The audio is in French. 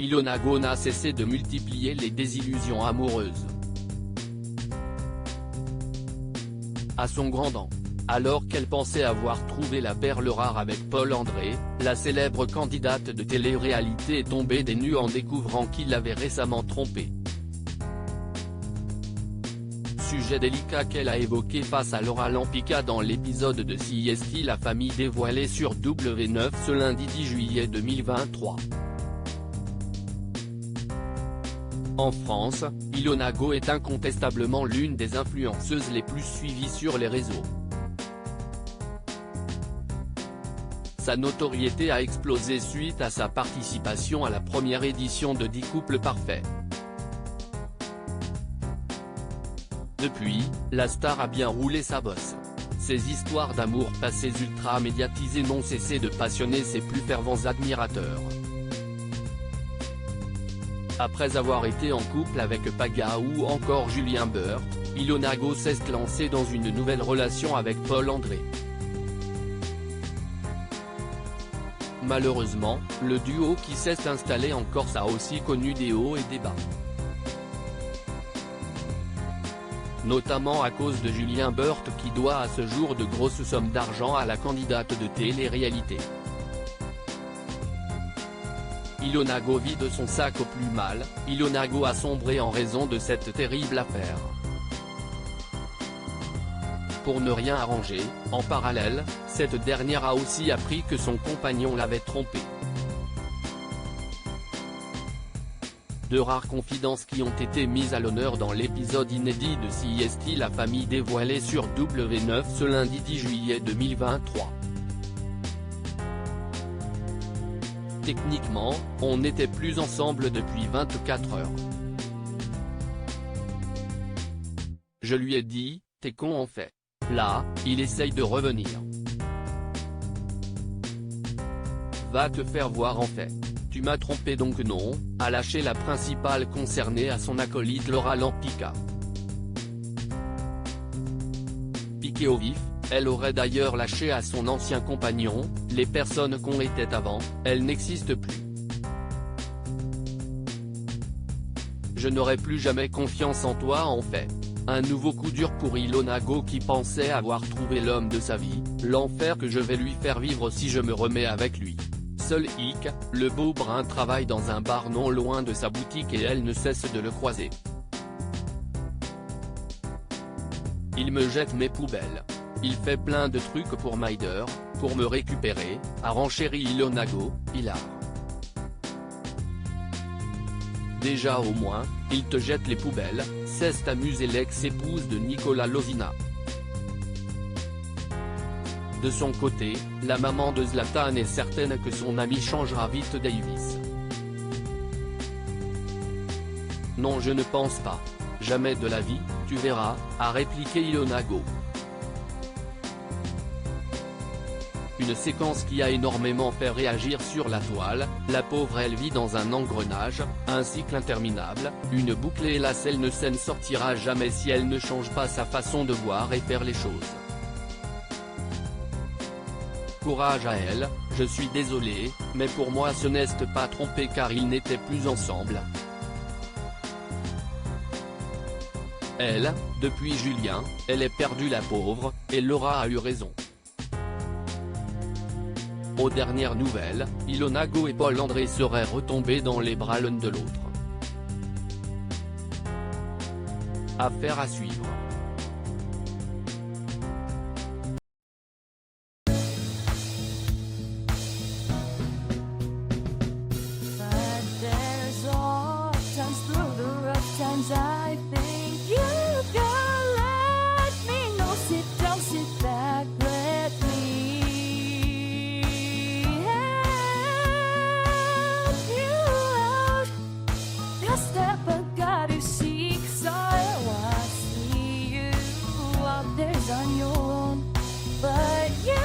Ilona Go n'a cessé de multiplier les désillusions amoureuses. À son grand dam. Alors qu'elle pensait avoir trouvé la perle rare avec Paul André, la célèbre candidate de télé-réalité est tombée des nues en découvrant qu'il l'avait récemment trompée. Sujet délicat qu'elle a évoqué face à Laura Lampica dans l'épisode de CSI La Famille dévoilé sur W9 ce lundi 10 juillet 2023. En France, Ilona Go est incontestablement l'une des influenceuses les plus suivies sur les réseaux. Sa notoriété a explosé suite à sa participation à la première édition de 10 couples parfaits. Depuis, la star a bien roulé sa bosse. Ses histoires d'amour passées ultra médiatisées n'ont cessé de passionner ses plus fervents admirateurs. Après avoir été en couple avec Paga ou encore Julien Bert, Ilona Go s'est lancée dans une nouvelle relation avec Paul André. Malheureusement, le duo qui s'est installé en Corse a aussi connu des hauts et des bas. Notamment à cause de Julien Bert qui doit à ce jour de grosses sommes d'argent à la candidate de télé-réalité. Ilona Go vit de son sac au plus mal, Ilona Go a sombré en raison de cette terrible affaire. Pour ne rien arranger, en parallèle, cette dernière a aussi appris que son compagnon l'avait trompée. De rares confidences qui ont été mises à l'honneur dans l'épisode inédit de CSI La Famille dévoilé sur W9 ce lundi 10 juillet 2023. Techniquement, on n'était plus ensemble depuis 24 heures. Je lui ai dit, t'es con en fait. Là, il essaye de revenir. Va te faire voir en fait. Tu m'as trompé donc non, a lâché la principale concernée à son acolyte Laura Lampica. Piquée au vif, elle aurait d'ailleurs lâché à son ancien compagnon, les personnes qu'on était avant, elles n'existent plus. Je n'aurai plus jamais confiance en toi en fait. Un nouveau coup dur pour Ilona Go qui pensait avoir trouvé l'homme de sa vie, l'enfer que je vais lui faire vivre si je me remets avec lui. Seul hic, le beau brun travaille dans un bar non loin de sa boutique et elle ne cesse de le croiser. Il me jette mes poubelles. Il fait plein de trucs pour m'aider, pour me récupérer, a renchéri Ilona Go, hilar. Déjà au moins, il te jette les poubelles, s'est amusée l'ex-épouse de Nicolas Lozina. De son côté, la maman de Zlatan est certaine que son ami changera vite Davis. Non, je ne pense pas. Jamais de la vie, tu verras, a répliqué Ilona Go. Une séquence qui a énormément fait réagir sur la toile, la pauvre elle vit dans un engrenage, un cycle interminable, une boucle et hélas elle ne s'en sortira jamais si elle ne change pas sa façon de voir et faire les choses. Courage à elle, je suis désolé, mais pour moi ce n'est pas trompé car ils n'étaient plus ensemble. Elle, depuis Julien, elle est perdue la pauvre, et Laura a eu raison. Aux dernières nouvelles, Ilona Go et Paul André seraient retombés dans les bras l'un de l'autre. Affaire à suivre. On your own, but you